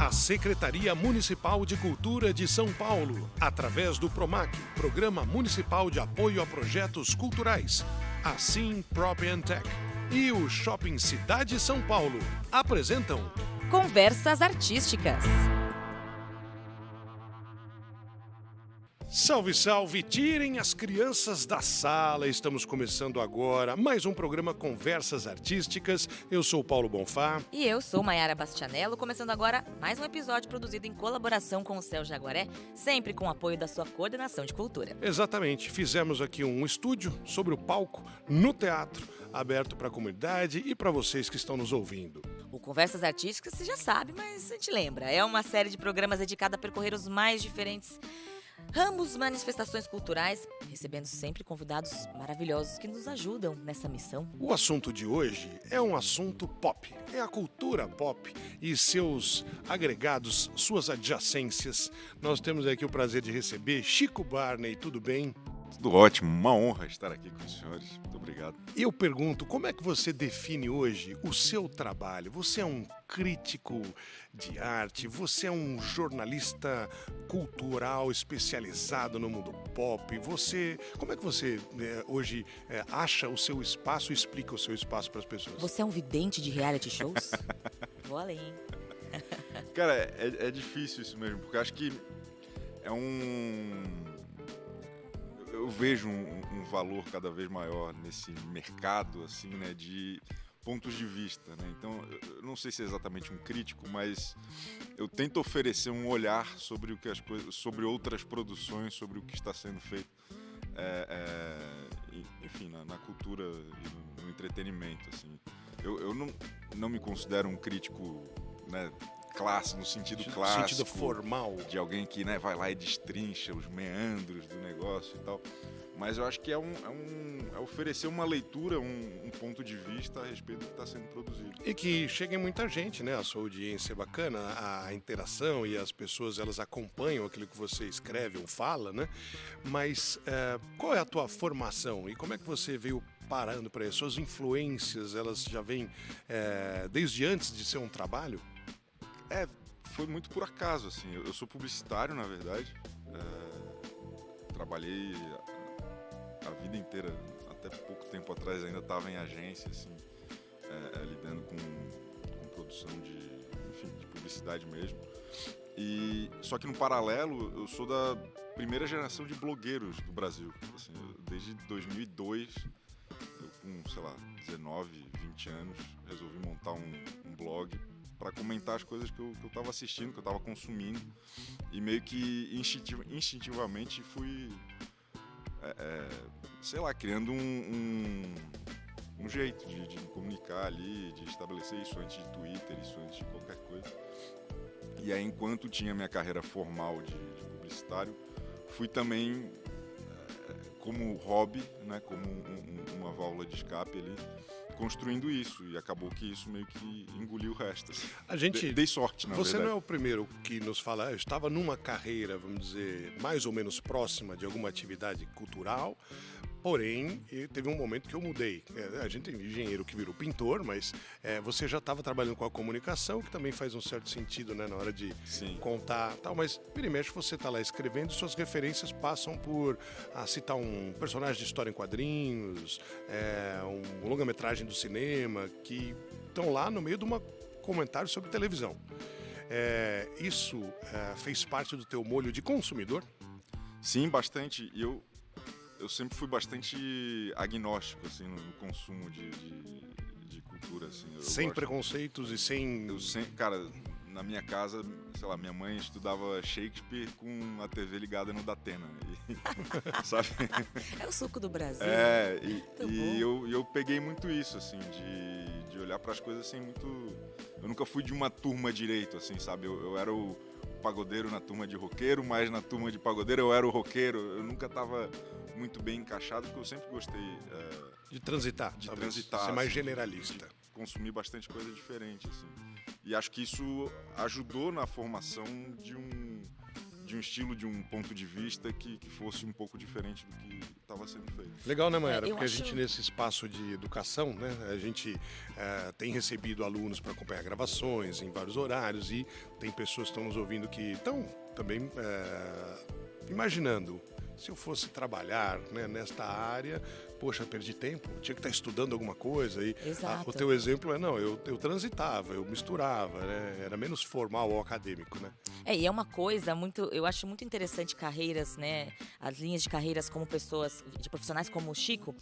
A Secretaria Municipal de Cultura de São Paulo, através do PROMAC, Programa Municipal de Apoio a Projetos Culturais, a Sim Prop Tech e o Shopping Cidade São Paulo apresentam Conversas Artísticas. Salve, salve! Tirem as crianças da sala. Estamos começando agora mais um programa Conversas Artísticas. Eu sou o Paulo Bonfá. E eu sou Maiara Bastianello, começando agora mais um episódio produzido em colaboração com o Céu Jaguaré, sempre com o apoio da sua coordenação de cultura. Exatamente. Fizemos aqui um estúdio sobre o palco no teatro, aberto para a comunidade e para vocês que estão nos ouvindo. O Conversas Artísticas você já sabe, mas a gente lembra. É uma série de programas dedicada a percorrer os mais diferentes ramos, manifestações culturais, recebendo sempre convidados maravilhosos que nos ajudam nessa missão. O assunto de hoje é um assunto pop, é a cultura pop e seus agregados, suas adjacências. Nós temos aqui o prazer de receber Chico Barney, tudo bem? Tudo ótimo, uma honra estar aqui com os senhores, muito obrigado. Eu pergunto, como é que você define hoje o seu trabalho? Você é um crítico de arte, você é um jornalista cultural especializado no mundo pop, como é que você hoje acha o seu espaço e explica o seu espaço para as pessoas? Você é um vidente de reality shows? Vou além, hein? Cara, é difícil isso mesmo, porque acho que eu vejo um valor cada vez maior nesse mercado, assim, né, de pontos de vista, né? Então, eu não sei se é exatamente um crítico, mas eu tento oferecer um olhar sobre sobre outras produções, sobre o que está sendo feito, enfim, na cultura e no entretenimento, assim. Eu não me considero um crítico, né, no sentido clássico, sentido formal, de alguém que, né, vai lá e destrincha os meandros do negócio e tal, mas eu acho que é oferecer uma leitura, um ponto de vista a respeito do que está sendo produzido. E que chegue muita gente, né? A sua audiência é bacana, a interação e as pessoas, elas acompanham aquilo que você escreve ou fala, né? Mas qual é a tua formação e como é que você veio parando para isso? Suas influências, elas já vêm desde antes de ser um trabalho? Foi muito por acaso, assim. Eu sou publicitário, na verdade. Trabalhei a vida inteira, até pouco tempo atrás ainda estava em agência, assim, lidando com produção de publicidade mesmo. Só que no paralelo, eu sou da primeira geração de blogueiros do Brasil. Assim, desde 2002, eu com, sei lá, 19, 20 anos, resolvi montar um blog para comentar as coisas que eu estava assistindo, que eu estava consumindo, e meio que instintivamente fui, sei lá, criando um jeito de comunicar ali, de estabelecer isso antes de Twitter, isso antes de qualquer coisa. E aí, enquanto tinha minha carreira formal de publicitário, fui também, como hobby, né, como uma válvula de escape ali, construindo isso, e acabou que isso meio que engoliu o resto. Assim. A gente dei sorte, na Você verdade. não é o primeiro que nos fala, eu estava numa carreira, vamos dizer, mais ou menos próxima de alguma atividade cultural, porém, teve um momento que eu mudei. A gente tem engenheiro que virou pintor, mas você já estava trabalhando com a comunicação, que também faz um certo sentido, né, na hora de Sim. contar tal, mas vira e mexe você está lá escrevendo, suas referências passam por citar um personagem de história em quadrinhos, um longa-metragem do cinema, que estão lá no meio de um comentário sobre televisão. Isso fez parte do teu molho de consumidor? Sim, bastante. E eu sempre fui bastante agnóstico, assim, no consumo de cultura, assim. Sem preconceitos e sem... Cara, na minha casa, sei lá, minha mãe estudava Shakespeare com a TV ligada no Datena, sabe? É o suco do Brasil. Eu peguei muito isso, assim, de olhar para as coisas assim, muito... Eu nunca fui de uma turma direito, assim, sabe? Eu era o pagodeiro na turma de roqueiro, mas na turma de pagodeiro eu era o roqueiro. Eu nunca estava muito bem encaixado, porque eu sempre gostei... de transitar, ser mais generalista. De consumir bastante coisa diferente, assim. E acho que isso ajudou na formação de de um estilo, de um ponto de vista que fosse um pouco diferente do que estava sendo feito. Legal, né, Mayara? eu Porque acho- a gente, nesse espaço de educação, né, a gente tem recebido alunos para acompanhar gravações em vários horários e tem pessoas que estão nos ouvindo que estão também imaginando. Se eu fosse trabalhar, né, nesta área, poxa, perdi tempo, tinha que estar estudando alguma coisa. E Exato. o teu exemplo é, não, eu transitava, eu misturava, né, era menos formal ou acadêmico, né? E é uma coisa muito, eu acho muito interessante carreiras, né, as linhas de carreiras como pessoas, de profissionais como o Chico,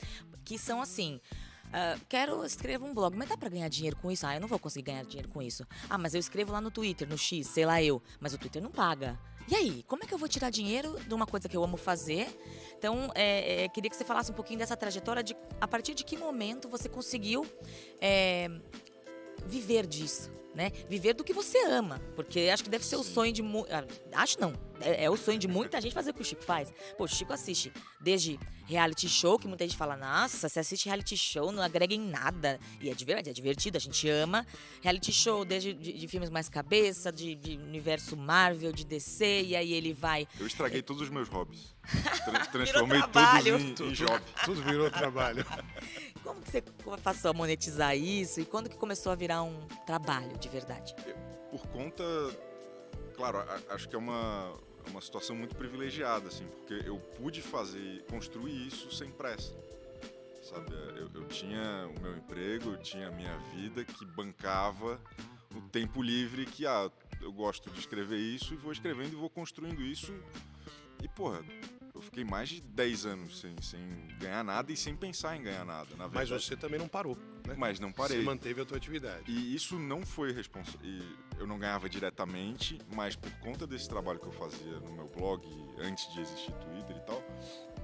que são assim, escrevo um blog, mas dá pra ganhar dinheiro com isso? Eu não vou conseguir ganhar dinheiro com isso. Mas eu escrevo lá no Twitter, no X, sei lá eu, mas o Twitter não paga. E aí, como é que eu vou tirar dinheiro de uma coisa que eu amo fazer? Então, queria que você falasse um pouquinho dessa trajetória, de a partir de que momento você conseguiu viver disso, né? Viver do que você ama, porque acho que deve ser o sonho de acho não, é o sonho de muita gente fazer o que o Chico faz. Pô, o Chico assiste desde reality show, que muita gente fala, nossa, você assiste reality show, não agrega em nada. E é divertido, a gente ama. Reality show, desde de filmes mais cabeça, de universo Marvel, de DC, e aí ele vai... Eu estraguei todos os meus hobbies. Transformei trabalho. todos em job. Tudo virou trabalho. Como que você passou a monetizar isso? E quando que começou a virar um trabalho de verdade? Por conta... Claro, acho que é uma situação muito privilegiada, assim, porque eu pude construir isso sem pressa, sabe? Eu tinha o meu emprego, eu tinha a minha vida que bancava o tempo livre que, eu gosto de escrever isso e vou escrevendo e vou construindo isso. E, porra, eu fiquei mais de 10 anos sem ganhar nada e sem pensar em ganhar nada, na Mas verdade. você também não parou, né? Mas não parei. Você manteve a tua atividade. E isso não foi eu não ganhava diretamente, mas por conta desse trabalho que eu fazia no meu blog, antes de existir Twitter e tal,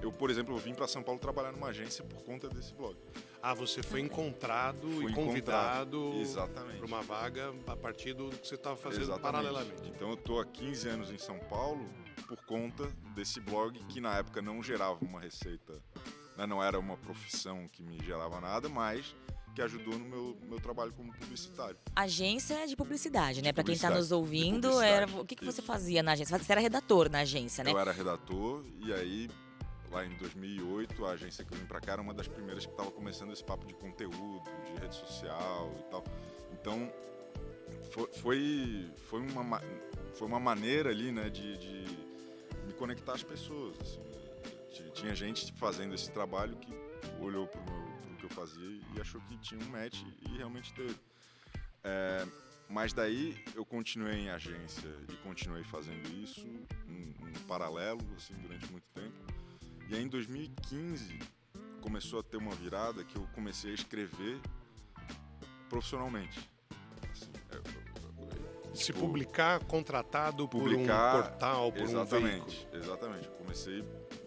eu, por exemplo, eu vim para São Paulo trabalhar numa agência por conta desse blog. Você foi encontrado Fui e convidado Exatamente. para uma vaga a partir do que você estava fazendo Exatamente. paralelamente. Então eu tô há 15 anos em São Paulo por conta desse blog que na época não gerava uma receita, né? Não era uma profissão que me gerava nada, mas que ajudou no meu trabalho como publicitário. Agência de publicidade, né? Pra quem tá Publicidade, nos de ouvindo, publicidade, o que você isso. fazia na agência? Você era redator na agência, né? Eu era redator e aí, lá em 2008, a agência que eu vim pra cá era uma das primeiras que estava começando esse papo de conteúdo, de rede social e tal. Então, foi uma maneira ali, né, de me conectar às pessoas. Assim, né? Tinha gente fazendo esse trabalho que olhou pro que eu fazia e achou que tinha um match e realmente teve. Mas daí eu continuei em agência e continuei fazendo isso em paralelo, assim, durante muito tempo. E aí em 2015 começou a ter uma virada que eu comecei a escrever profissionalmente. Assim, Se publicar contratado por um publicar, portal, por um veículo. Exatamente. Eu comecei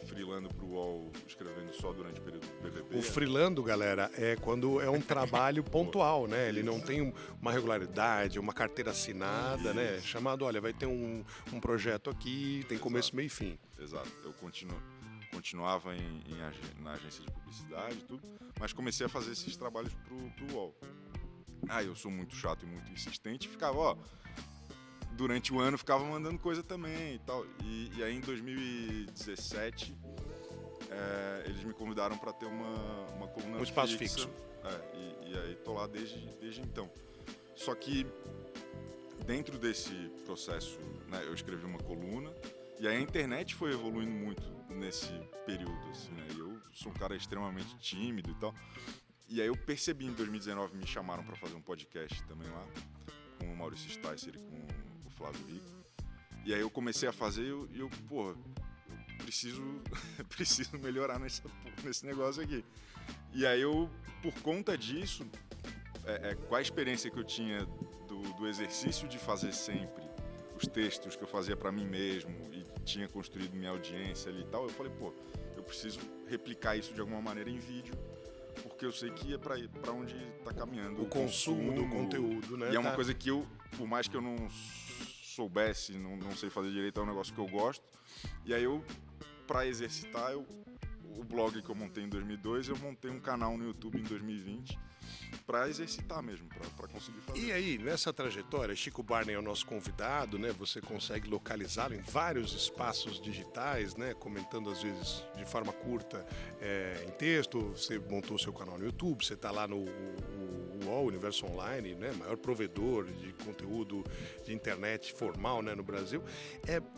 freelando pro UOL, escrevendo só durante o período do BBB. O freelando, galera, é quando é um trabalho pontual, né? Ele não tem uma regularidade, uma carteira assinada, né? Chamado, olha, vai ter um projeto aqui, tem começo, meio e fim. Exato. Eu continuava na agência de publicidade e tudo, mas comecei a fazer esses trabalhos pro UOL. Eu sou muito chato e muito insistente, ficava, durante o ano ficava mandando coisa também e tal. E aí em 2017 eles me convidaram para ter uma coluna Um espaço fixa. fixo. E aí tô lá desde então. Só que dentro desse processo, né, eu escrevi uma coluna e aí a internet foi evoluindo muito nesse período, assim, né? E eu sou um cara extremamente tímido e tal. E aí eu percebi em 2019, me chamaram para fazer um podcast também lá, com o Maurício Sticer e com o Flávio Rico. E aí eu comecei a fazer e eu preciso melhorar nesse negócio aqui. E aí eu, por conta disso, com a experiência que eu tinha do exercício de fazer sempre os textos que eu fazia para mim mesmo e tinha construído minha audiência ali e tal, eu falei, eu preciso replicar isso de alguma maneira em vídeo, porque eu sei que é para onde está caminhando O consumo do conteúdo, né? E é uma coisa que eu, por mais que eu não soubesse, não sei fazer direito, é um negócio que eu gosto. E aí para exercitar, o blog que eu montei em 2002, eu montei um canal no YouTube em 2020. para exercitar mesmo, para conseguir fazer. E aí, nessa trajetória, Chico Barney é o nosso convidado, né? Você consegue localizá-lo em vários espaços digitais, né? Comentando às vezes de forma curta em texto. Você montou o seu canal no YouTube, você está lá no UOL, Universo Online, né? Maior provedor de conteúdo de internet formal, né? No Brasil.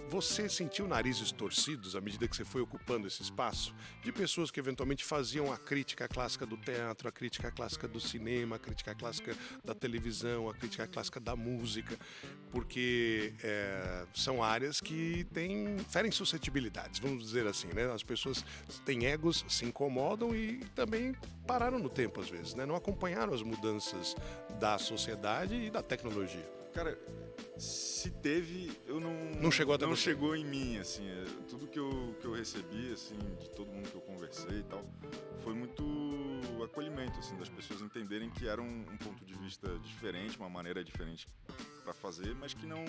Você sentiu narizes torcidos à medida que você foi ocupando esse espaço? De pessoas que eventualmente faziam a crítica clássica do teatro, a crítica clássica do cinema, a crítica clássica da televisão, a crítica clássica da música, porque são áreas que ferem suscetibilidades, vamos dizer assim, né? As pessoas têm egos, se incomodam e também pararam no tempo às vezes, né? Não acompanharam as mudanças da sociedade e da tecnologia. Cara, se teve, eu não chegou até não você. chegou em mim, assim, tudo que eu recebi, assim, de todo mundo que eu conversei e tal, foi muito acolhimento, assim, das pessoas entenderem que era um ponto de vista diferente, uma maneira diferente para fazer, mas que não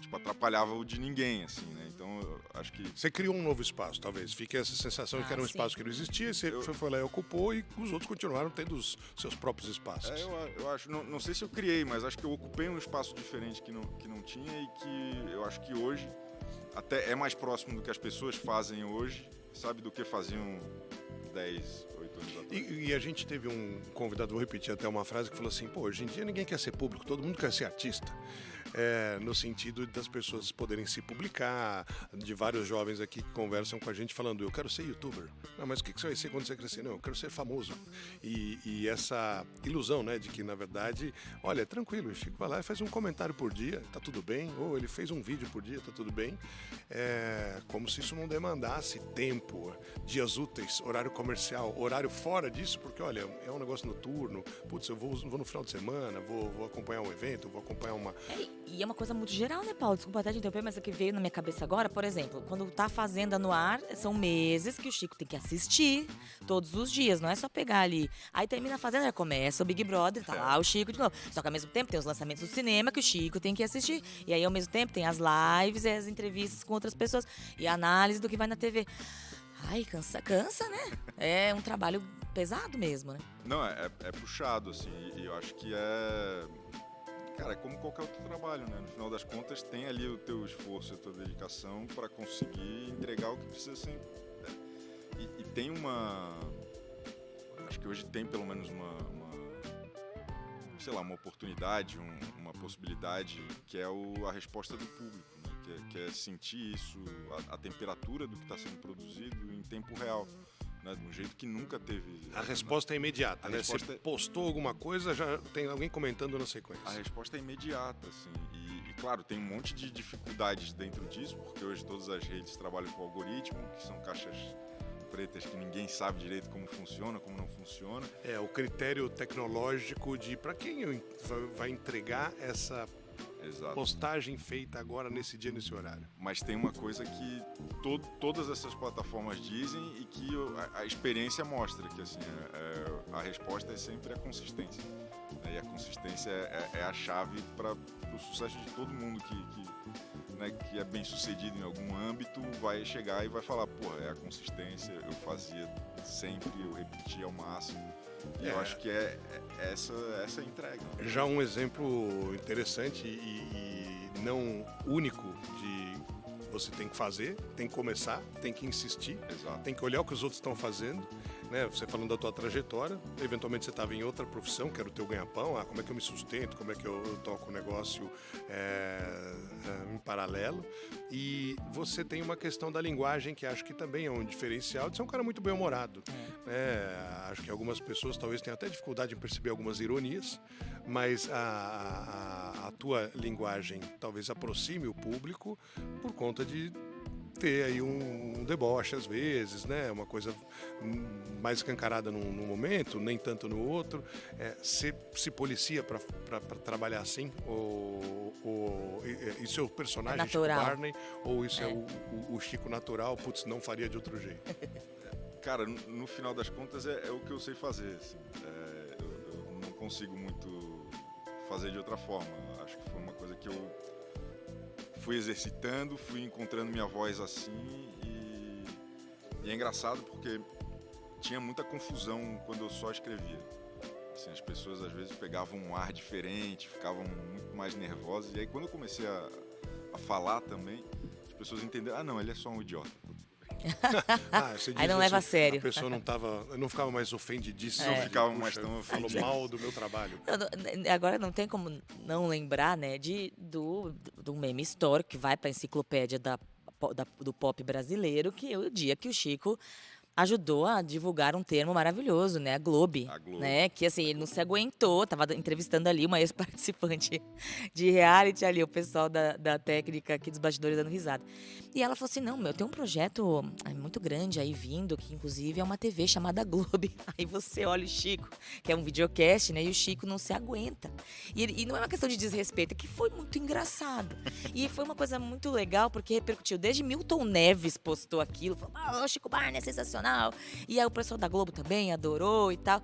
tipo, atrapalhava o de ninguém, assim, né? Então, eu acho que... Você criou um novo espaço, talvez. Fique essa sensação de que era um espaço que não existia, você foi lá e ocupou, e os outros continuaram tendo os seus próprios espaços. Eu acho, não sei se eu criei, mas acho que eu ocupei um espaço diferente que não tinha e que eu acho que hoje até é mais próximo do que as pessoas fazem hoje, sabe, do que faziam 10, 8 anos atrás. E a gente teve um convidado, vou repetir até uma frase, que falou assim, hoje em dia ninguém quer ser público, todo mundo quer ser artista. No sentido das pessoas poderem se publicar, de vários jovens aqui que conversam com a gente falando, eu quero ser youtuber. Não, mas o que você vai ser quando você crescer? Não, eu quero ser famoso. E essa ilusão, né, de que na verdade, olha, tranquilo, o Chico vai lá e faz um comentário por dia, tá tudo bem, ou ele fez um vídeo por dia, tá tudo bem. Como se isso não demandasse tempo, dias úteis, horário comercial, horário fora disso, porque olha, é um negócio noturno, putz, eu vou no final de semana, vou acompanhar um evento, vou acompanhar uma... E é uma coisa muito geral, né, Paulo? Desculpa até te interromper, mas o que veio na minha cabeça agora, por exemplo, quando tá a Fazenda no ar, são meses que o Chico tem que assistir todos os dias, não é só pegar ali. Aí termina a Fazenda, já começa o Big Brother, tá lá o Chico de novo. Só que ao mesmo tempo tem os lançamentos do cinema que o Chico tem que assistir. E aí ao mesmo tempo tem as lives e as entrevistas com outras pessoas e a análise do que vai na TV. Ai, cansa, né? É um trabalho pesado mesmo, né? Não, é puxado, assim, e eu acho que cara, é como qualquer outro trabalho, né? No final das contas, tem ali o teu esforço, a tua dedicação para conseguir entregar o que precisa ser. E tem acho que hoje tem pelo menos sei lá, uma oportunidade, uma possibilidade, que é a resposta do público, né? Que é sentir isso, a temperatura do que está sendo produzido em tempo real. Né, de um jeito que nunca teve. A resposta é imediata, né? Você postou alguma coisa, já tem alguém comentando na sequência. A resposta é imediata, assim. E claro, tem um monte de dificuldades dentro disso, porque hoje todas as redes trabalham com algoritmo, que são caixas pretas que ninguém sabe direito como funciona, como não funciona. O critério tecnológico de para quem vai entregar essa postagem feita agora, nesse dia, nesse horário. Mas tem uma coisa que todas essas plataformas dizem e que a experiência mostra, que assim, a resposta é sempre a consistência. E a consistência é a chave para o sucesso de todo mundo que é bem sucedido em algum âmbito, vai chegar e vai falar, é a consistência, eu fazia sempre, eu repetia ao máximo. E eu acho que é essa entrega. Já um exemplo interessante e não único de você tem que fazer, tem que começar, tem que insistir, tem que olhar o que os outros estão fazendo, né? Você falando da tua trajetória, eventualmente você estava em outra profissão, que era o teu ganha-pão, como é que eu me sustento, como é que eu toco o negócio em paralelo, e você tem uma questão da linguagem que acho que também é um diferencial de ser um cara muito bem-humorado. Acho que algumas pessoas talvez tenham até dificuldade em perceber algumas ironias, mas a tua linguagem talvez aproxime o público por conta de ter aí um deboche às vezes, né? Uma coisa mais escancarada num momento, nem tanto no outro. Você se policia para trabalhar assim? Ou isso é o personagem Chico Barney? Ou isso é o Chico natural? Putz, não faria de outro jeito. Cara, no final das contas é o que eu sei fazer. Assim. Eu não consigo muito fazer de outra forma. Acho que foi uma coisa que eu fui exercitando, fui encontrando minha voz assim. E é engraçado porque tinha muita confusão quando eu só escrevia. Assim, as pessoas às vezes pegavam um ar diferente, ficavam muito mais nervosas. E aí quando eu comecei a falar também, as pessoas entenderam, não, ele é só um idiota. Você diz Aí não leva a assim, sério. A pessoa não ficava mais ofendidíssima. Não ficava Puxa, mais tão falou ofendida. mal do meu trabalho. Agora não tem como não lembrar, né, do meme histórico que vai para a enciclopédia do pop brasileiro, que é o dia que o Chico ajudou a divulgar um termo maravilhoso, né? A Globe. A Globe. Né? Que assim, ele não se aguentou, tava entrevistando ali uma ex-participante de reality ali, o pessoal da técnica aqui dos bastidores dando risada. E ela falou assim, não, eu tenho um projeto muito grande aí vindo, que inclusive é uma TV chamada Globe. Aí você olha o Chico, que é um videocast, né? E o Chico não se aguenta. E não é uma questão de desrespeito, é que foi muito engraçado. E foi uma coisa muito legal, porque repercutiu. Desde Milton Neves postou aquilo, falou, o Chico Barney é sensacional. E aí o pessoal da Globo também adorou e tal.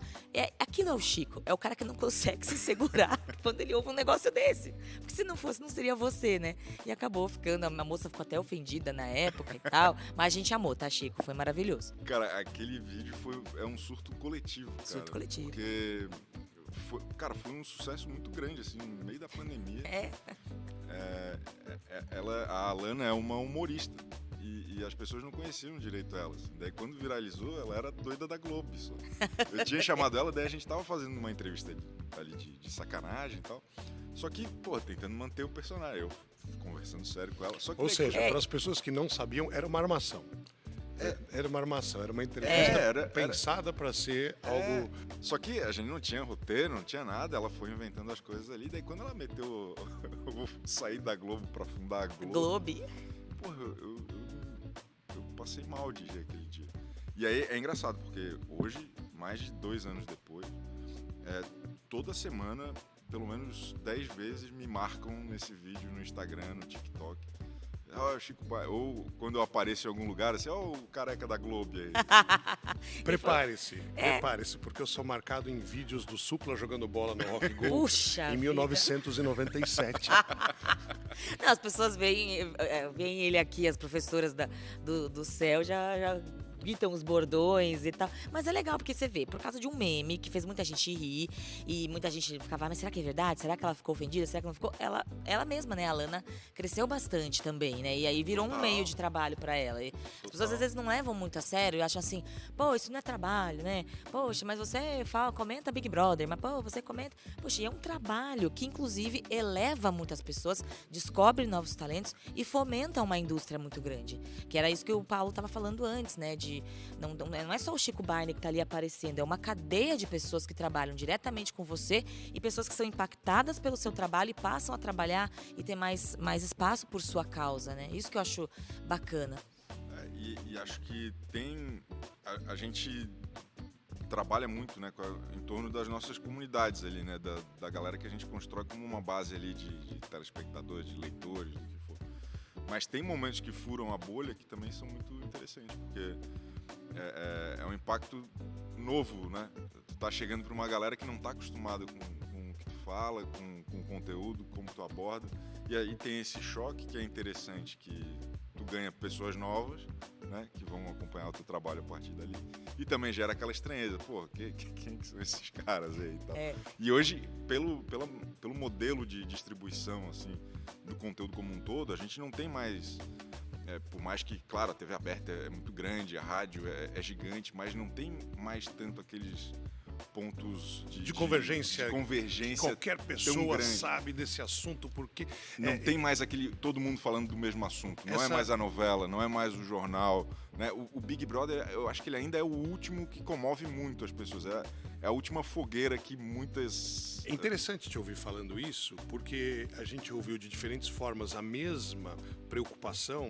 Aquilo é o Chico, é o cara que não consegue se segurar quando ele ouve um negócio desse. Porque se não fosse, não seria você, né? E acabou ficando, a moça ficou até ofendida na época e tal. Mas a gente amou, tá, Chico? Foi maravilhoso. Cara, aquele vídeo é um surto coletivo, cara. Surto coletivo. Porque, foi um sucesso muito grande, assim, no meio da pandemia. A Alana é uma humorista. E as pessoas não conheciam direito ela. Assim. Daí quando viralizou, ela era doida da Globo. Só. Eu tinha chamado ela, daí a gente tava fazendo uma entrevista ali de sacanagem e tal. Só que, tentando manter o personagem. Eu conversando sério com ela. Só que Ou seja, para as pessoas que não sabiam, era uma armação. Era uma armação, era uma entrevista pensada para ser algo... Só que a gente não tinha roteiro, não tinha nada, ela foi inventando as coisas ali. Daí quando ela meteu... eu vou sair da Globo para fundar a Globo. Globe. Porra, eu passei mal de rir aquele dia. E aí é engraçado, porque hoje, mais de 2 anos depois, toda semana, pelo menos 10 vezes, me marcam nesse vídeo no Instagram, no TikTok. Chico Barney. Ou quando eu apareço em algum lugar, assim, o careca da Globo aí. Prepare-se, porque eu sou marcado em vídeos do Supla jogando bola no Rock Go Puxa em 1997. Não, as pessoas veem ele aqui, as professoras do céu já gritam os bordões e tal. Mas é legal porque você vê, por causa de um meme que fez muita gente rir e muita gente ficava, mas será que é verdade? Será que ela ficou ofendida? Será que não ficou? Ela mesma, né, a Alana, cresceu bastante também, né? E aí virou um meio de trabalho pra ela. E as pessoas às vezes não levam muito a sério e acham assim, isso não é trabalho, né? Poxa, mas você comenta Big Brother, mas você comenta... Poxa, e é um trabalho que inclusive eleva muitas pessoas, descobre novos talentos e fomenta uma indústria muito grande. Que era isso que o Paulo estava falando antes, né? Não é só o Chico Barney que está ali aparecendo, é uma cadeia de pessoas que trabalham diretamente com você e pessoas que são impactadas pelo seu trabalho e passam a trabalhar e ter mais espaço por sua causa, né? Isso que eu acho bacana. E acho que a gente trabalha muito, né, em torno das nossas comunidades ali, né, da galera que a gente constrói como uma base ali de telespectadores, de leitores, do que for. Mas tem momentos que furam a bolha que também são muito interessantes, porque é um impacto novo, né? Tu tá chegando para uma galera que não tá acostumada com o que tu fala, com o conteúdo, como tu aborda. E aí tem esse choque que é interessante, que tu ganha pessoas novas, né, que vão acompanhar o teu trabalho a partir dali. E também gera aquela estranheza, quem que são esses caras aí e tal. E hoje, pelo modelo de distribuição, assim, do conteúdo como um todo, a gente não tem mais... por mais que, claro, a TV aberta é muito grande, a rádio é gigante, mas não tem mais tanto aqueles pontos de convergência. Qualquer tão pessoa grande. sabe desse assunto, porque... Não tem mais todo mundo falando do mesmo assunto. Não é mais a novela, não é mais o jornal. Né? O Big Brother, eu acho que ele ainda é o último que comove muito as pessoas. É a última fogueira que muitas... É interessante te ouvir falando isso, porque a gente ouviu de diferentes formas a mesma preocupação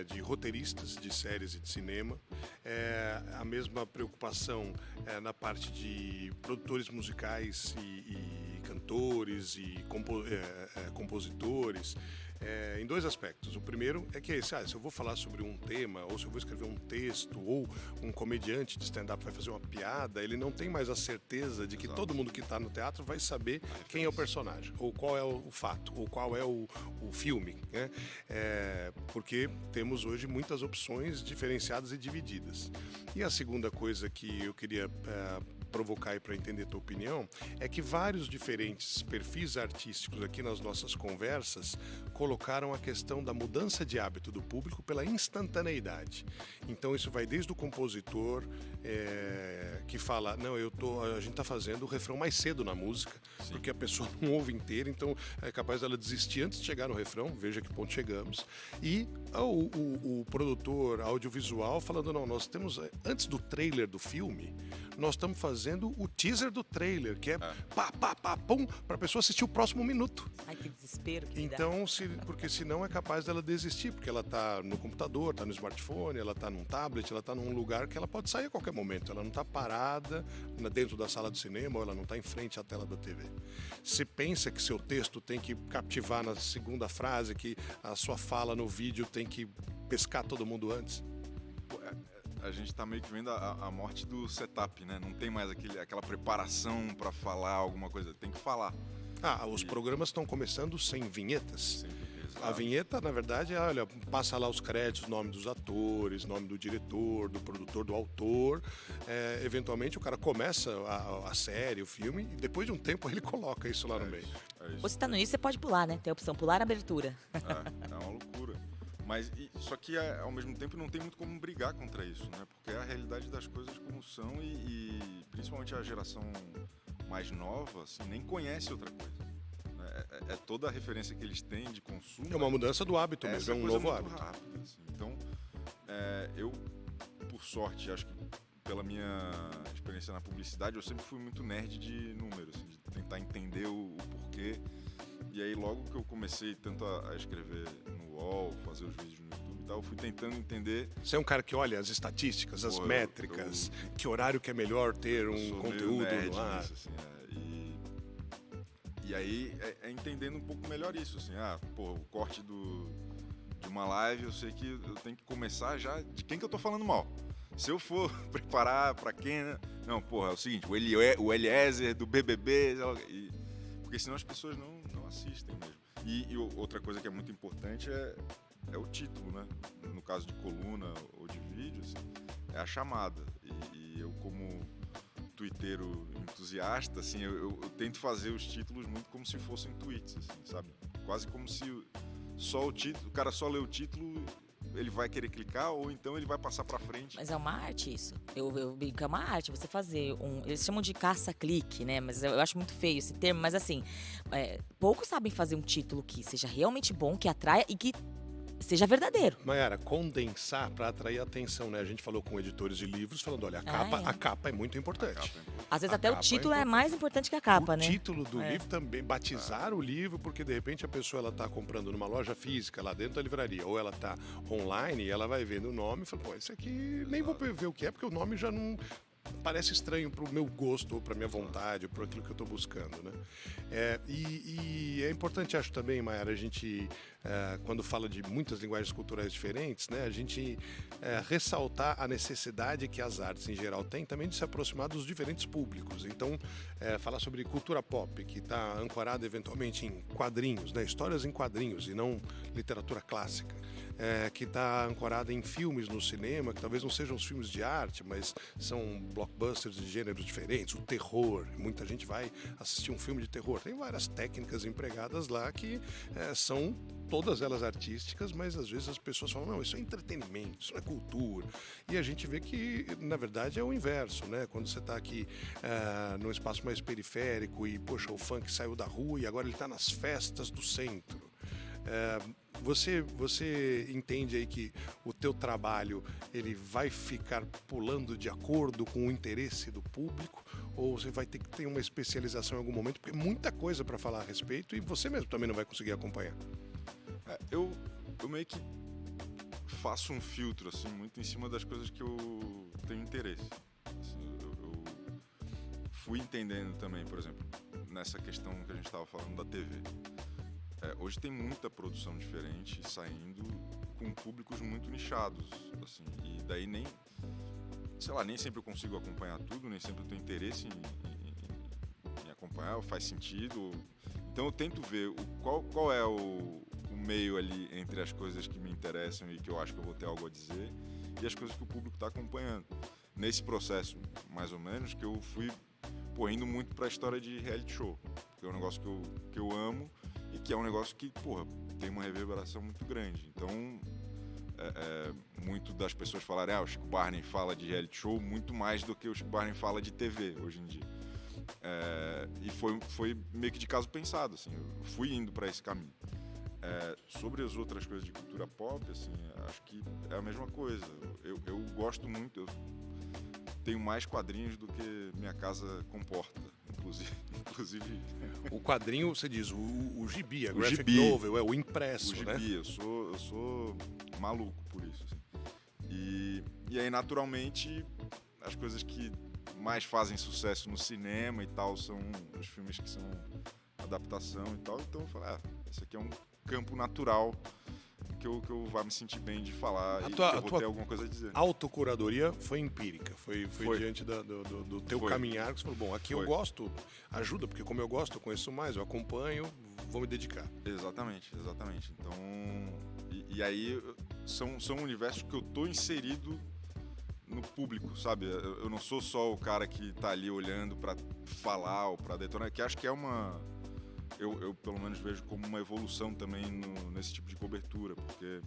de roteiristas de séries e de cinema, a mesma preocupação na parte de produtores musicais e cantores e compositores, em dois aspectos. O primeiro é que se eu vou falar sobre um tema, ou se eu vou escrever um texto, ou um comediante de stand-up vai fazer uma piada, ele não tem mais a certeza de que todo mundo que está no teatro vai saber quem é o personagem, ou qual é o fato, ou qual é o filme, né? Porque temos hoje muitas opções diferenciadas e divididas. E a segunda coisa que eu queria provocar aí para entender a tua opinião é que vários diferentes perfis artísticos aqui nas nossas conversas colocaram a questão da mudança de hábito do público pela instantaneidade. Então isso vai desde o compositor que fala, não, a gente está fazendo o refrão mais cedo na música, porque a pessoa não ouve inteira, então é capaz dela desistir antes de chegar no refrão, veja que ponto chegamos. E o produtor audiovisual falando, não, nós temos, antes do trailer do filme, nós estamos fazendo o teaser do trailer, que é pá, pá, pá, pum, para a pessoa assistir o próximo minuto. Ai, que desespero que me dá. Então, porque senão é capaz dela desistir, porque ela está no computador, está no smartphone, ela está num tablet, ela está num lugar que ela pode sair a qualquer momento. Ela não está parada dentro da sala do cinema ou ela não está em frente à tela da TV. Se pensa que seu texto tem que captivar na segunda frase, que a sua fala no vídeo tem que pescar todo mundo antes. A gente tá meio que vendo a morte do setup, né? Não tem mais aquela preparação para falar alguma coisa, tem que falar. Os programas estão começando sem vinhetas. Exato. A vinheta, na verdade, passa lá os créditos, nome dos atores, nome do diretor, do produtor, do autor. Eventualmente o cara começa a série, o filme, e depois de um tempo ele coloca isso lá no meio. Você tá no início, você pode pular, né? Tem a opção pular a abertura. É uma loucura. Mas, só que ao mesmo tempo não tem muito como brigar contra isso, né? Porque é a realidade das coisas como são e principalmente a geração mais nova, assim, nem conhece outra coisa. É toda a referência que eles têm de consumo. É uma mudança do hábito mesmo, é um novo hábito. Rápida, assim. Então, eu, por sorte, acho que pela minha experiência na publicidade, eu sempre fui muito nerd de números, assim, de tentar entender o porquê. E aí, logo que eu comecei tanto a escrever no UOL, fazer os vídeos no YouTube e tal, eu fui tentando entender... Você é um cara que olha as estatísticas, as métricas, que horário que é melhor ter um conteúdo no ar. Nisso, assim, E aí, entendendo um pouco melhor isso, assim, o corte de uma live, eu sei que eu tenho que começar já de quem que eu tô falando mal. Se eu for preparar pra quem... Não, é o seguinte, o Eliezer do BBB, porque senão as pessoas não assistem mesmo. E outra coisa que é muito importante é o título, né? No caso de coluna ou de vídeo, assim, é a chamada. E eu, como twitteiro entusiasta, assim, eu tento fazer os títulos muito como se fossem tweets, assim, sabe? Quase como se o cara só lê o título, ele vai querer clicar ou então ele vai passar pra frente. Mas é uma arte isso. Eu brinco que é uma arte você fazer eles chamam de caça-clique, né? Mas eu acho muito feio esse termo. Mas assim, poucos sabem fazer um título que seja realmente bom, que atraia e que seja verdadeiro. Mayara, condensar para atrair atenção, né? A gente falou com editores de livros falando, olha, a capa é muito importante. Às vezes até o título é mais importante que a capa, né? O título do livro também, batizar o livro, porque de repente a pessoa ela tá comprando numa loja física, lá dentro da livraria, ou ela tá online e ela vai vendo o nome e fala, esse aqui nem vou ver o que é, porque o nome já não... parece estranho para o meu gosto, ou para minha vontade, ou para aquilo que eu estou buscando, né? E é importante, acho também, Mayara, a gente, quando fala de muitas linguagens culturais diferentes, né, a gente ressaltar a necessidade que as artes, em geral, têm também de se aproximar dos diferentes públicos. Então, falar sobre cultura pop, que está ancorada eventualmente em quadrinhos, né, histórias em quadrinhos e não literatura clássica. Que está ancorada em filmes no cinema, que talvez não sejam os filmes de arte, mas são blockbusters de gêneros diferentes, o terror. Muita gente vai assistir um filme de terror. Tem várias técnicas empregadas lá que são todas elas artísticas, mas às vezes as pessoas falam, não, isso é entretenimento, isso não é cultura. E a gente vê que, na verdade, é o inverso, né? Quando você está aqui num espaço mais periférico e, poxa, o funk saiu da rua e agora ele está nas festas do centro. Você entende aí que o teu trabalho ele vai ficar pulando de acordo com o interesse do público ou você vai ter que ter uma especialização em algum momento, porque é muita coisa para falar a respeito e você mesmo também não vai conseguir acompanhar? Eu meio que faço um filtro assim, muito em cima das coisas que eu tenho interesse. Assim, eu fui entendendo também, por exemplo, nessa questão que a gente estava falando da TV. hoje tem muita produção diferente saindo com públicos muito nichados, assim, e daí nem sempre eu consigo acompanhar tudo, nem sempre eu tenho interesse em acompanhar, faz sentido. Então eu tento ver qual é o meio ali entre as coisas que me interessam e que eu acho que eu vou ter algo a dizer e as coisas que o público está acompanhando. Nesse processo, mais ou menos, que eu fui indo muito para a história de reality show, que é um negócio que eu amo e que é um negócio que, tem uma reverberação muito grande. Então, muito das pessoas falarem, o Chico Barney fala de reality show muito mais do que o Chico Barney fala de TV hoje em dia. E foi meio que de caso pensado, assim, eu fui indo para esse caminho. Sobre as outras coisas de cultura pop, assim, acho que é a mesma coisa. Eu gosto muito, eu tenho mais quadrinhos do que minha casa comporta, inclusive. O quadrinho, você diz, o gibi, a graphic gibi, novel, o impresso, o gibi, né? Eu sou maluco por isso. Assim. E aí, naturalmente, as coisas que mais fazem sucesso no cinema e tal são os filmes que são adaptação e tal. Então eu falei, esse aqui é um campo natural que eu vá me sentir bem de falar e que eu vou ter alguma coisa a dizer. A autocuradoria foi empírica, foi diante do teu caminhar que você falou, aqui eu gosto, ajuda, porque como eu gosto, eu conheço mais, eu acompanho, vou me dedicar. Exatamente. Então, e aí são universos que eu tô inserido no público, sabe? Eu não sou só o cara que tá ali olhando para falar ou para detonar, que acho que é uma... Eu pelo menos vejo como uma evolução também nesse tipo de cobertura, porque,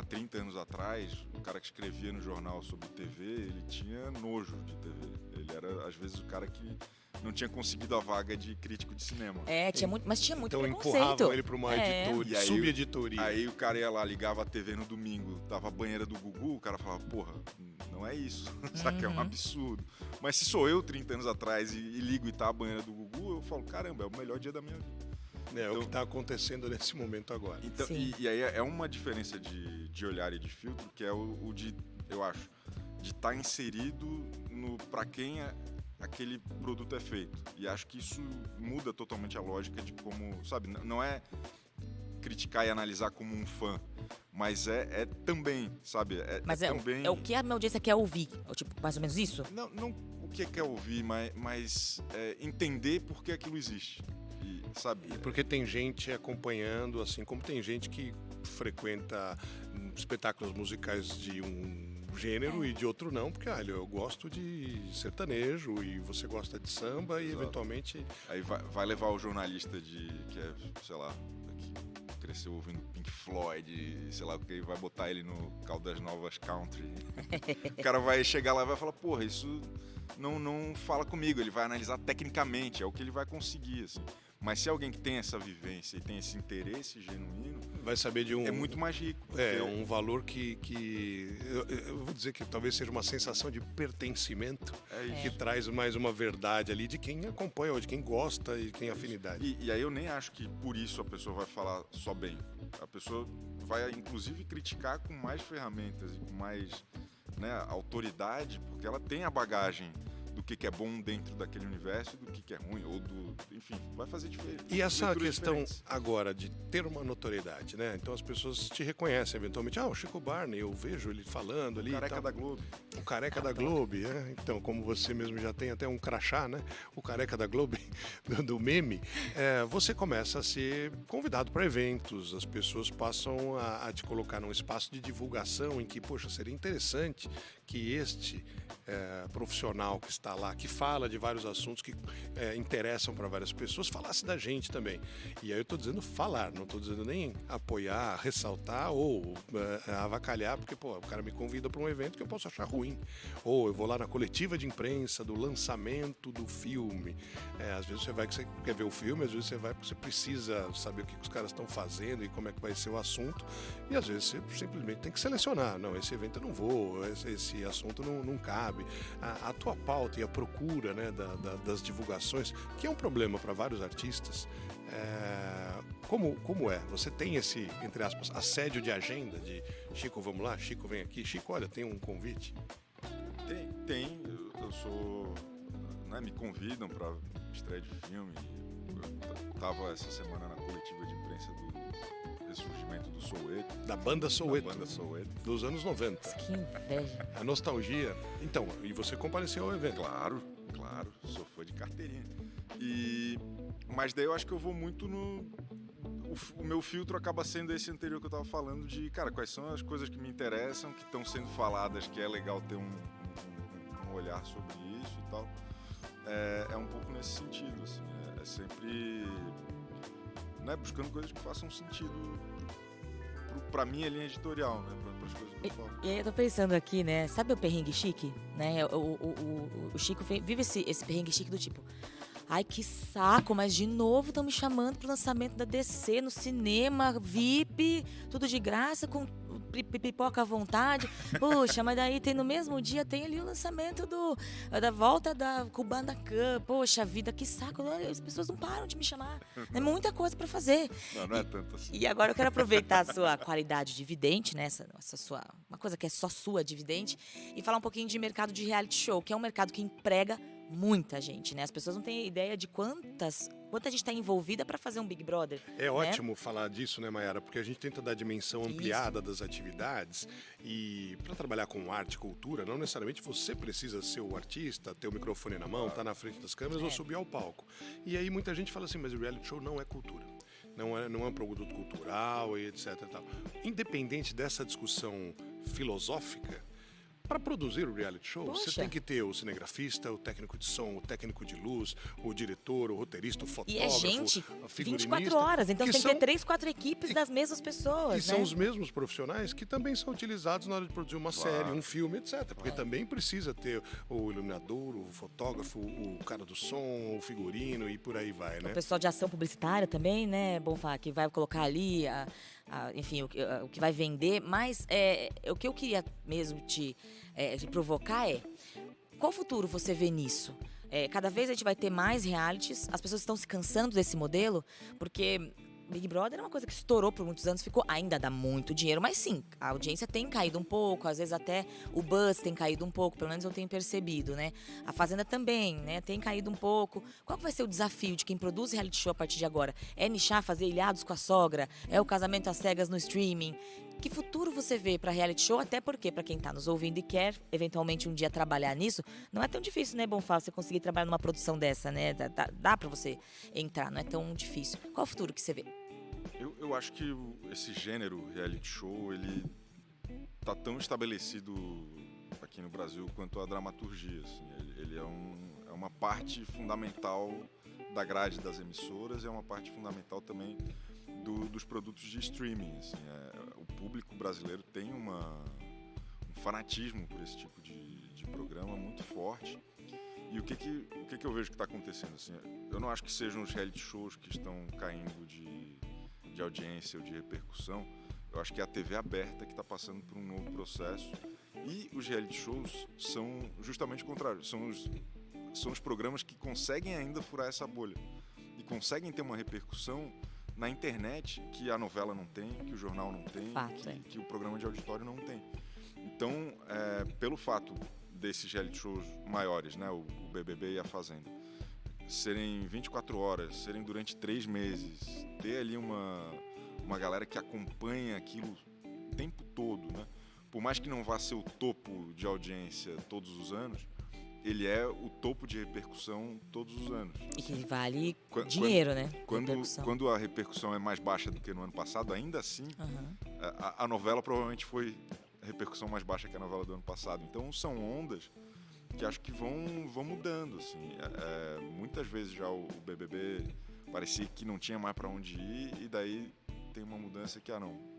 30 anos atrás, o cara que escrevia no jornal sobre TV, ele tinha nojo de TV. Ele era, às vezes, o cara que não tinha conseguido a vaga de crítico de cinema. Mas tinha muito então preconceito. Então empurravam ele para uma editoria, subeditoria. Aí o cara ia lá, ligava a TV no domingo, tava a banheira do Gugu, o cara falava, não é isso, sabe, é um absurdo. Mas se sou eu 30 anos atrás e ligo e tá a banheira do Gugu, eu falo, caramba, é o melhor dia da minha vida. Então, o que está acontecendo nesse momento agora. Então, e aí é uma diferença de olhar e de filtro, que é o de, eu acho, de estar inserido para quem aquele produto é feito. E acho que isso muda totalmente a lógica de como, sabe, não é criticar e analisar como um fã, mas é também, sabe? Mas também... é o que a minha audiência quer ouvir, tipo, mais ou menos isso? Não o que quer ouvir, mas entender por que aquilo existe. Sabe? Porque tem gente acompanhando, assim como tem gente que frequenta espetáculos musicais de um gênero e de outro não, porque eu gosto de sertanejo e você gosta de samba e eventualmente... Aí vai levar o jornalista que é, sei lá, que cresceu ouvindo Pink Floyd, sei lá o que, vai botar ele no Caldas Novas Country. O cara vai chegar lá e vai falar, isso não fala comigo, ele vai analisar tecnicamente, é o que ele vai conseguir, assim. Mas se alguém que tem essa vivência e tem esse interesse genuíno, vai saber de é muito mais rico. É um valor que eu vou dizer que talvez seja uma sensação de pertencimento que traz mais uma verdade ali de quem acompanha, ou de quem gosta e quem tem afinidade. E aí eu nem acho que por isso a pessoa vai falar só bem. A pessoa vai inclusive criticar com mais ferramentas e com mais autoridade, porque ela tem a bagagem do que é bom dentro daquele universo e do que é ruim, ou enfim, vai fazer diferença. E essa questão agora de ter uma notoriedade, né? Então as pessoas te reconhecem eventualmente, o Chico Barney, eu vejo ele falando ali. O careca da Globo. O careca da Globo, Então, como você mesmo já tem até um crachá, né? O careca da Globo, do meme, você começa a ser convidado para eventos, as pessoas passam a te colocar num espaço de divulgação em que, seria interessante que este profissional que está lá, que fala de vários assuntos que interessam para várias pessoas, falasse da gente também. E aí eu estou dizendo falar, não estou dizendo nem apoiar, ressaltar ou avacalhar, porque o cara me convida para um evento que eu posso achar ruim. Ou eu vou lá na coletiva de imprensa do lançamento do filme. Às vezes você vai que você quer ver o filme, às vezes você vai porque você precisa saber o que os caras estão fazendo e como é que vai ser o assunto. E às vezes você simplesmente tem que selecionar. Não, esse evento eu não vou, esse assunto não cabe. A tua pauta e a procura, né, das divulgações, que é um problema para vários artistas, como é? Você tem esse, entre aspas, assédio de agenda de Chico, vamos lá, Chico vem aqui, Chico, olha, tem um convite? Tem, eu sou, me convidam para estreia de filme, tava essa semana na coletiva de imprensa do ressurgimento do Soweto. Da banda Soweto. Da banda Soweto. Dos anos 90. Que inveja. A nostalgia. Então, e você compareceu ao evento? Claro, sou fã de carteirinha. Mas daí eu acho que eu vou muito no... O meu filtro acaba sendo esse anterior que eu tava falando de, cara, quais são as coisas que me interessam, que estão sendo faladas, que é legal ter um olhar sobre isso e tal. É um pouco nesse sentido, assim, é sempre, né, buscando coisas que façam sentido pra minha linha editorial, né, pras coisas que eu falo. E aí eu tô pensando aqui, né, sabe o perrengue chique? Né? O Chico vive esse perrengue chique do tipo... Ai, que saco, mas de novo estão me chamando pro lançamento da DC no cinema, VIP, tudo de graça, com pipoca à vontade. Poxa, mas daí tem no mesmo dia, tem ali o lançamento da volta da Kubanacan. Poxa vida, que saco, né? As pessoas não param de me chamar. É muita coisa para fazer. Não é tanto assim. E agora eu quero aproveitar a sua qualidade de vidente, né? Essa sua, uma coisa que é só sua de vidente, e falar um pouquinho de mercado de reality show, que é um mercado que emprega muita gente, né? As pessoas não têm ideia de quanta gente está envolvida para fazer um Big Brother. É né? ótimo falar disso, né, Mayara? Porque a gente tenta dar dimensão ampliada das atividades e para trabalhar com arte e cultura, não necessariamente você precisa ser o artista, ter o microfone na mão, estar na frente das câmeras ou subir ao palco. E aí muita gente fala assim, mas o reality show não é cultura. Não é um produto cultural e etc. E tal. Independente dessa discussão filosófica, para produzir o reality show, você tem que ter o cinegrafista, o técnico de som, o técnico de luz, o diretor, o roteirista, o fotógrafo, E é gente, a figurinista. 24 horas, então que tem que são- ter 3, 4 equipes das mesmas pessoas, E né? são os mesmos profissionais que também são utilizados na hora de produzir uma série, um filme, etc. Porque também precisa ter o iluminador, o fotógrafo, o cara do som, o figurino e por aí vai, né? O pessoal de ação publicitária também, né, Bonfá, que vai colocar ali, enfim, o que vai vender. Mas o que eu queria mesmo te provocar qual futuro você vê nisso? Cada vez a gente vai ter mais realities, as pessoas estão se cansando desse modelo, porque Big Brother é uma coisa que estourou por muitos anos, ainda dá muito dinheiro, mas sim, a audiência tem caído um pouco, às vezes até o buzz tem caído um pouco, pelo menos eu tenho percebido, né? A Fazenda também, né, tem caído um pouco. Qual que vai ser o desafio de quem produz reality show a partir de agora? É nichar, fazer ilhados com a sogra? É o casamento às cegas no streaming? Que futuro você vê para reality show? Até porque, para quem está nos ouvindo e quer eventualmente um dia trabalhar nisso, não é tão difícil, né, Bonfá, você conseguir trabalhar numa produção dessa, né? Dá para você entrar, não é tão difícil. Qual o futuro que você vê? Eu acho que esse gênero reality show, ele tá tão estabelecido aqui no Brasil quanto a dramaturgia, assim. Ele é uma parte fundamental da grade das emissoras e é uma parte fundamental também dos produtos de streaming, assim. O público brasileiro tem um fanatismo por esse tipo de programa muito forte. E o que eu vejo que está acontecendo, assim? Eu não acho que sejam os reality shows que estão caindo de audiência ou de repercussão. Eu acho que é a TV aberta que está passando por um novo processo. E os reality shows são justamente o contrário. São os programas que conseguem ainda furar essa bolha. E conseguem ter uma repercussão na internet que a novela não tem, que o jornal não tem, que o programa de auditório não tem. Então, pelo fato desses reality shows maiores, né, o BBB e a Fazenda, serem 24 horas, serem durante 3 meses, ter ali uma galera que acompanha aquilo o tempo todo, né? Por mais que não vá ser o topo de audiência todos os anos, ele é o topo de repercussão todos os anos. E que vale dinheiro, né? Quando a repercussão é mais baixa do que no ano passado, ainda assim, a novela provavelmente foi a repercussão mais baixa que a novela do ano passado. Então são ondas que acho que vão mudando, assim. Muitas vezes já o BBB parecia que não tinha mais para onde ir e daí tem uma mudança que,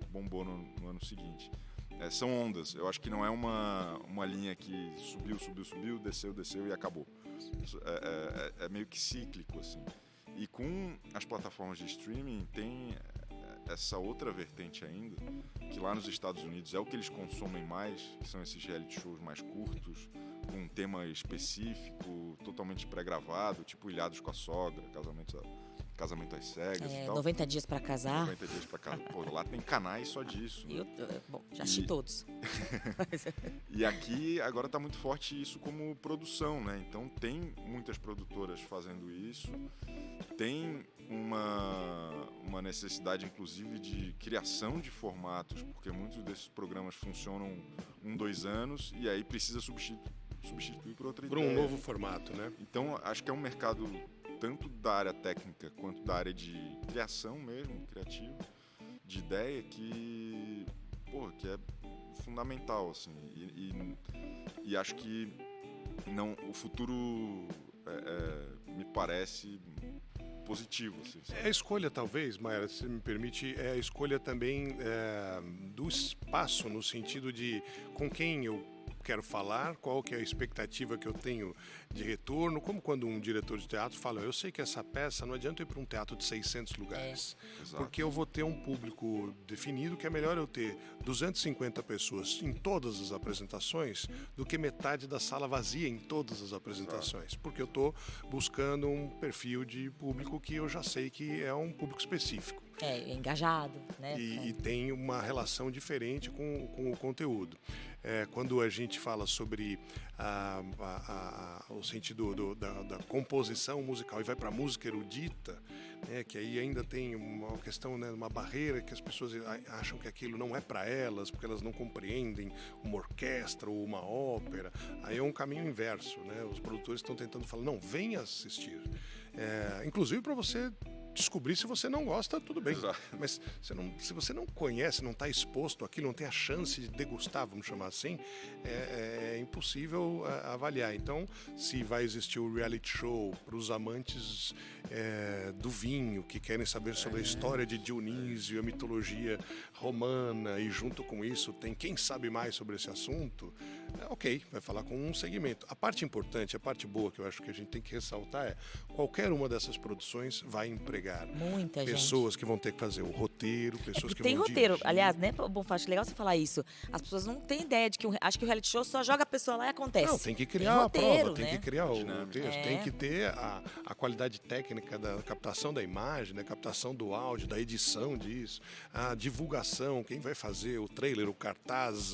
bombou no ano seguinte. São ondas. Eu acho que não é uma linha que subiu, desceu e acabou. É meio que cíclico, assim. E com as plataformas de streaming tem essa outra vertente ainda, que lá nos Estados Unidos é o que eles consomem mais, que são esses reality shows mais curtos, com um tema específico, totalmente pré-gravado, tipo Ilhados com a Sogra, Casamento às Cegas e tal. 90 dias pra casar. 90 dias pra casar. Pô, lá tem canais só disso. Né? Bom, já assisti todos. E aqui agora tá muito forte isso como produção, né? Então tem muitas produtoras fazendo isso. Tem uma necessidade, inclusive, de criação de formatos, porque muitos desses programas funcionam 2 anos e aí precisa substituir por outra ideia. Por um novo formato, né? Então, acho que é um mercado tanto da área técnica quanto da área de criação mesmo, criativa, de ideia, que é fundamental, assim. E acho que o futuro me parece positivo. Assim. É a escolha, talvez, Mayra, se me permite, é a escolha também do espaço, no sentido de com quem eu quero falar, qual que é a expectativa que eu tenho de retorno, como quando um diretor de teatro fala, eu sei que essa peça não adianta ir para um teatro de 600 lugares, porque eu vou ter um público definido, que é melhor eu ter 250 pessoas em todas as apresentações do que metade da sala vazia em todas as apresentações, porque eu estou buscando um perfil de público que eu já sei que é um público específico. Engajado, né? E tem uma relação diferente com o conteúdo. Quando a gente fala sobre o sentido da composição musical e vai para a música erudita, que aí ainda tem uma questão, né, uma barreira que as pessoas acham que aquilo não é para elas, porque elas não compreendem uma orquestra ou uma ópera. Aí é um caminho inverso, né? Os produtores estão tentando falar, não, venha assistir. Inclusive para você descobrir se você não gosta, tudo bem. Exato. Mas se você não conhece, não está exposto àquilo, não tem a chance de degustar, vamos chamar assim, é impossível avaliar. Então, se vai existir o reality show para os amantes do vinho, que querem saber sobre a história de Dionísio, a mitologia romana, e junto com isso tem quem sabe mais sobre esse assunto, ok, vai falar com um segmento. A parte importante, a parte boa que eu acho que a gente tem que ressaltar é qualquer uma dessas produções vai empregar muita pessoas gente que vão ter que fazer o roteiro, pessoas que tem vão roteiro, dirigir. aliás, né, Bonfá, acho legal você falar isso. As pessoas não têm ideia de que acho que o reality show só joga a pessoa lá e acontece. Não, tem que criar a roteiro, prova, tem né? que criar o Dinâmica. texto, tem que ter a qualidade técnica da captação da imagem, da captação do áudio, da edição disso, a divulgação, quem vai fazer o trailer, o cartaz,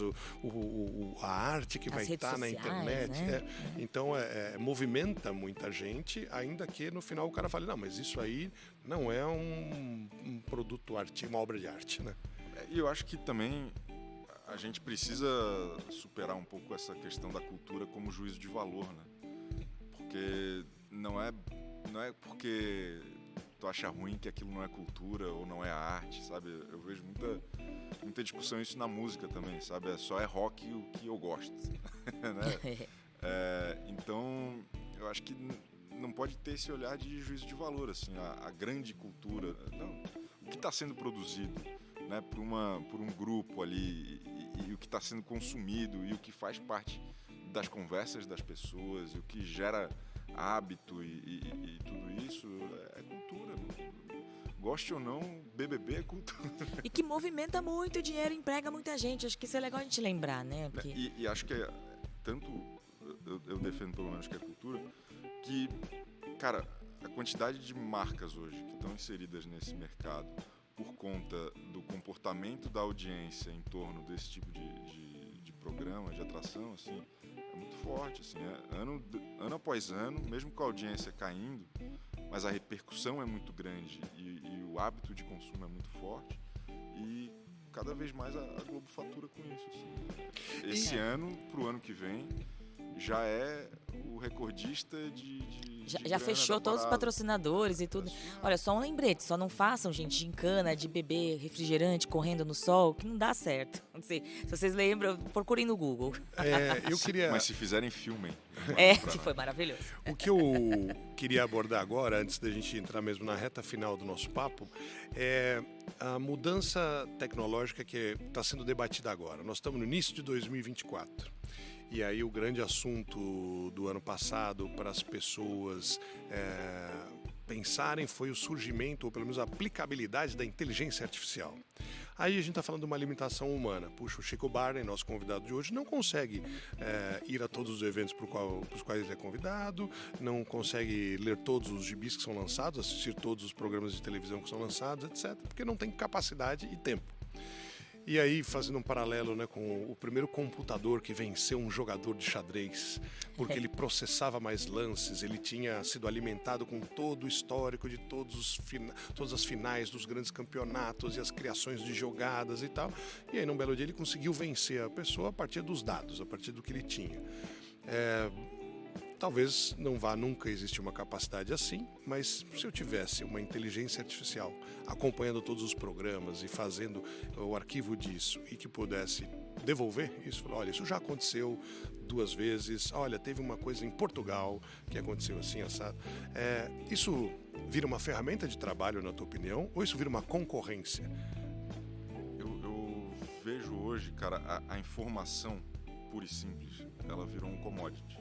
a arte que As vai redes estar na sociais, internet. né? Então, movimenta muita gente, ainda que no final o cara fale, não, mas isso aí não é um produto uma obra de arte, né? E eu acho que também a gente precisa superar um pouco essa questão da cultura como juízo de valor, né? Porque não é porque tu acha ruim que aquilo não é cultura ou não é arte, sabe? Eu vejo muita discussão isso na música também, sabe? Só é rock o que eu gosto, né? Então, eu acho que não pode ter esse olhar de juízo de valor, assim, a grande cultura, não, o que está sendo produzido, né, por um grupo ali e o que está sendo consumido e o que faz parte das conversas das pessoas e o que gera hábito e tudo isso é cultura. Goste ou não, BBB é cultura. E que movimenta muito dinheiro, emprega muita gente. Acho que isso é legal a gente lembrar, né? Porque... E acho que tanto eu defendo pelo menos que é cultura, que, cara, a quantidade de marcas hoje que estão inseridas nesse mercado por conta do comportamento da audiência em torno desse tipo de programa, de atração, assim, é muito forte, assim, ano após ano, mesmo com a audiência caindo, mas a repercussão é muito grande e o hábito de consumo é muito forte e cada vez mais a Globo fatura com isso, assim. Esse ano, pro ano que vem, já é o recordista já fechou todos os patrocinadores e tudo. Olha, só um lembrete, só não façam, gente, gincana de beber refrigerante correndo no sol, que não dá certo. Não sei, se vocês lembram, procurem no Google. Eu queria... Mas se fizerem, filmem. Que foi maravilhoso. O que eu queria abordar agora, antes da gente entrar mesmo na reta final do nosso papo, é a mudança tecnológica que está sendo debatida agora. Nós estamos no início de 2024. E aí o grande assunto do ano passado para as pessoas pensarem foi o surgimento, ou pelo menos a aplicabilidade da inteligência artificial. Aí a gente está falando de uma limitação humana. Puxa, o Chico Barney, nosso convidado de hoje, não consegue ir a todos os eventos para os quais ele é convidado, não consegue ler todos os gibis que são lançados, assistir todos os programas de televisão que são lançados, etc., porque não tem capacidade e tempo. E aí, fazendo um paralelo, né, com o primeiro computador que venceu um jogador de xadrez, porque ele processava mais lances, ele tinha sido alimentado com todo o histórico de todas as finais dos grandes campeonatos e as criações de jogadas e tal. E aí, num belo dia, ele conseguiu vencer a pessoa a partir dos dados, a partir do que ele tinha. Talvez não vá nunca existir uma capacidade assim, mas se eu tivesse uma inteligência artificial acompanhando todos os programas e fazendo o arquivo disso e que pudesse devolver isso, falar, olha, isso já aconteceu 2 vezes, olha, teve uma coisa em Portugal que aconteceu assim, assado. Isso vira uma ferramenta de trabalho, na tua opinião, ou isso vira uma concorrência? Eu vejo hoje, cara, a informação pura e simples, ela virou um commodity.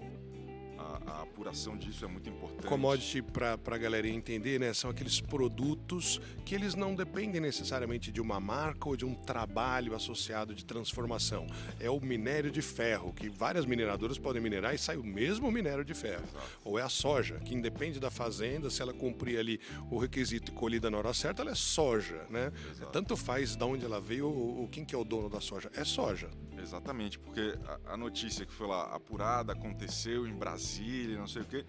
A apuração disso é muito importante. Commodity, para a galerinha entender, né, são aqueles produtos que eles não dependem necessariamente de uma marca ou de um trabalho associado de transformação. É o minério de ferro, que várias mineradoras podem minerar e sai o mesmo minério de ferro. Exato. Ou é a soja, que independe da fazenda, se ela cumprir ali o requisito e colhida na hora certa, ela é soja, né? Exato. Tanto faz de onde ela veio ou quem que é o dono da soja. É soja. Exatamente, porque a notícia que foi lá apurada, aconteceu em Brasília, não sei o quê.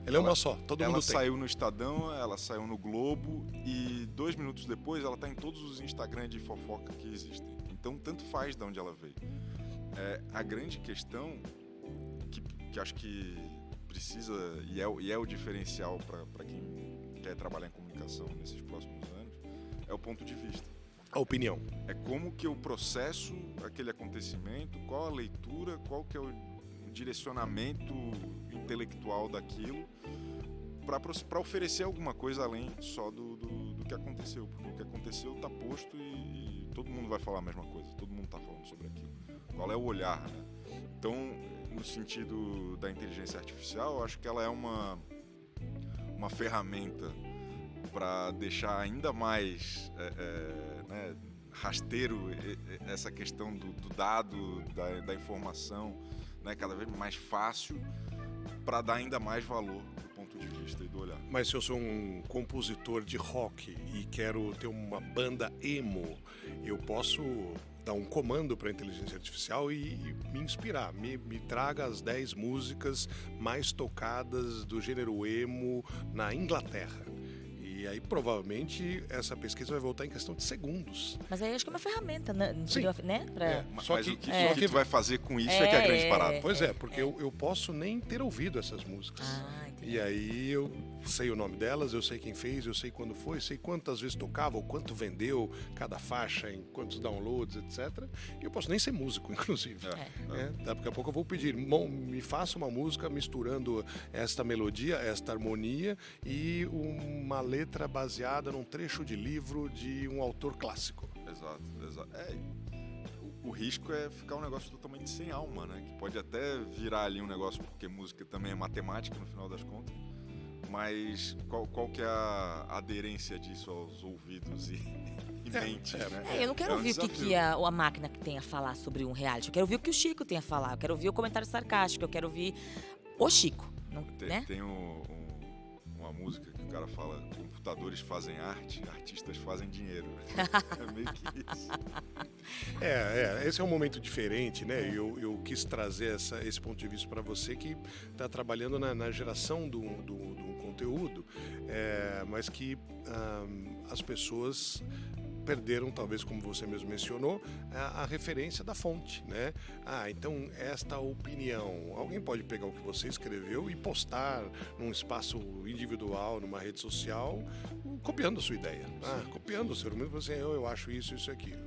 Ela é uma só, todo mundo Ela tem. saiu no Estadão, ela saiu no Globo e 2 minutos depois ela está em todos os Instagram de fofoca que existem. Então, tanto faz de onde ela veio. A grande questão, que acho que precisa, e é o diferencial para quem quer trabalhar em comunicação nesses próximos anos, é o ponto de vista. A opinião. É como que eu processo aquele acontecimento, qual a leitura, qual que é o direcionamento intelectual daquilo para oferecer alguma coisa além só do que aconteceu. Porque o que aconteceu está posto e todo mundo vai falar a mesma coisa, todo mundo está falando sobre aquilo. Qual é o olhar, né? Então, no sentido da inteligência artificial, eu acho que ela é uma ferramenta para deixar ainda mais né, rasteiro essa questão do dado, da informação, né, cada vez mais fácil, para dar ainda mais valor do ponto de vista e do olhar. Mas se eu sou um compositor de rock e quero ter uma banda emo, eu posso dar um comando para a inteligência artificial e me inspirar, me traga as 10 músicas mais tocadas do gênero emo na Inglaterra. E aí, provavelmente, essa pesquisa vai voltar em questão de segundos. Mas aí acho que é uma ferramenta, né? Sim. Né? Mas Só o que que tu vai fazer com isso é que é a grande parada. Pois é, porque eu posso nem ter ouvido essas músicas. Entendi. E aí eu sei o nome delas, eu sei quem fez, eu sei quando foi, sei quantas vezes tocava, ou quanto vendeu cada faixa, em quantos downloads, etc. E eu posso nem ser músico, inclusive. Daqui a pouco eu vou pedir, me faça uma música misturando esta melodia, esta harmonia e uma letra baseada num trecho de livro de um autor clássico. Exato. O risco é ficar um negócio totalmente sem alma, né? Que pode até virar ali um negócio, porque música também é matemática no final das contas, mas qual que é a aderência disso aos ouvidos e mente, né? Eu não quero ouvir o que a máquina tem a falar sobre um reality, eu quero ouvir o que o Chico tem a falar, eu quero ouvir o comentário sarcástico, eu quero ouvir o Chico, né? Tem uma música que o cara fala: computadores fazem arte, artistas fazem dinheiro. É meio que isso. Esse é um momento diferente, né? Eu quis trazer esse ponto de vista para você que está trabalhando na geração do conteúdo, mas que as pessoas perderam, talvez, como você mesmo mencionou, a referência da fonte, né? Então esta opinião, alguém pode pegar o que você escreveu e postar num espaço individual, numa rede social, copiando a sua ideia, copiando o seu argumento, você, eu acho isso e aquilo.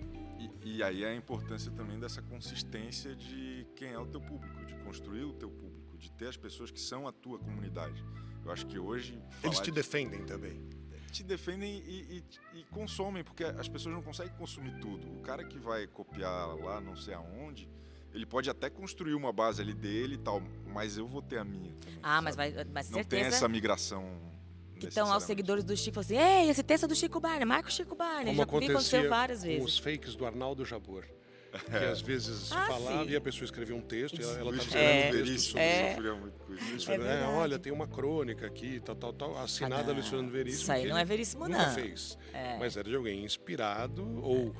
E aí a importância também dessa consistência de quem é o teu público, de construir o teu público, de ter as pessoas que são a tua comunidade. Eu acho que hoje... Eles te defendem também. Te defendem e consomem, porque as pessoas não conseguem consumir tudo. O cara que vai copiar lá não sei aonde, ele pode até construir uma base ali dele e tal, mas eu vou ter a minha também, mas não certeza... tem essa migração... Que estão aos seguidores do Chico, assim, ei, esse texto é do Chico Barney, marca o Chico Barney. Como já vi acontecer várias com vezes. os fakes do Arnaldo Jabor. Que às vezes falava sim. e a pessoa escrevia um texto e ela estava escrevendo um texto sobre sofria muito com isso. olha, tem uma crônica aqui, tal, assinada Luciano Veríssimo. Isso aí não é Veríssimo, nunca não. fez. Mas era de alguém inspirado ou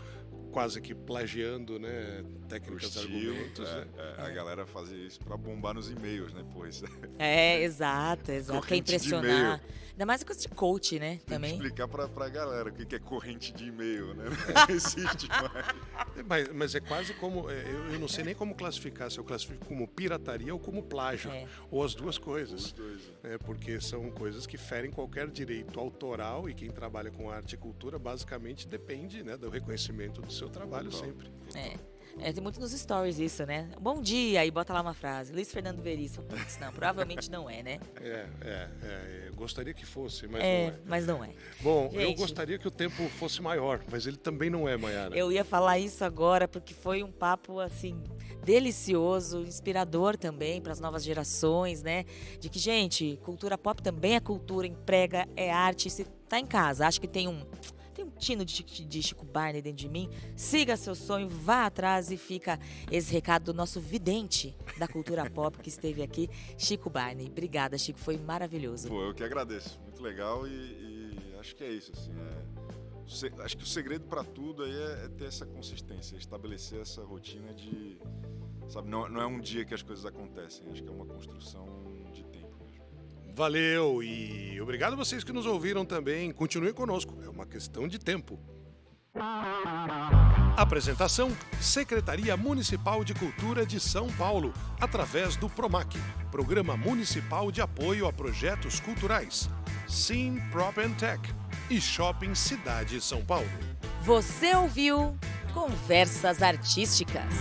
quase que plagiando, né, técnicas e argumentos, né? A galera fazia isso pra bombar nos e-mails, né? Pô, isso Exato. Quer corrente de impressionar. e-mail. Ainda mais coisa de coach, né? Tem que Também. explicar pra galera o que é corrente de e-mail, né? Não existe mais. Mas é quase como, eu não sei nem como classificar, se eu classifico como pirataria ou como plágio, ou as duas coisas. Os dois, Porque são coisas que ferem qualquer direito autoral e quem trabalha com arte e cultura basicamente depende, né, do reconhecimento do seu trabalho sempre. Tem muito nos stories isso, né? Bom dia, aí bota lá uma frase. Luiz Fernando Veríssimo. Putz, não, provavelmente não é, né? Eu gostaria que fosse, mas não é. Mas não é. Bom, eu Gente, gostaria que o tempo fosse maior, mas ele também não é, Mayara. eu ia falar isso agora porque foi um papo, assim, delicioso, inspirador também para as novas gerações, né? De que, gente, cultura pop também é cultura, emprega, é arte. Se tá em casa, acho que tem um tino de Chico Barney dentro de mim, siga seu sonho, vá atrás, e fica esse recado do nosso vidente da cultura pop que esteve aqui, Chico Barney. Obrigada, Chico, foi maravilhoso. Pô, eu que agradeço. Muito legal e acho que é isso, assim. Acho que o segredo para tudo aí é ter essa consistência, estabelecer essa rotina de... Sabe, não é um dia que as coisas acontecem, acho que é uma construção de tempo mesmo. Valeu e obrigado a vocês que nos ouviram também. Continuem conosco, é uma questão de tempo. Apresentação: Secretaria Municipal de Cultura de São Paulo, através do PROMAC, Programa Municipal de Apoio a Projetos Culturais, Sim Prop and Tech e Shopping Cidade São Paulo. Você ouviu Conversas Artísticas.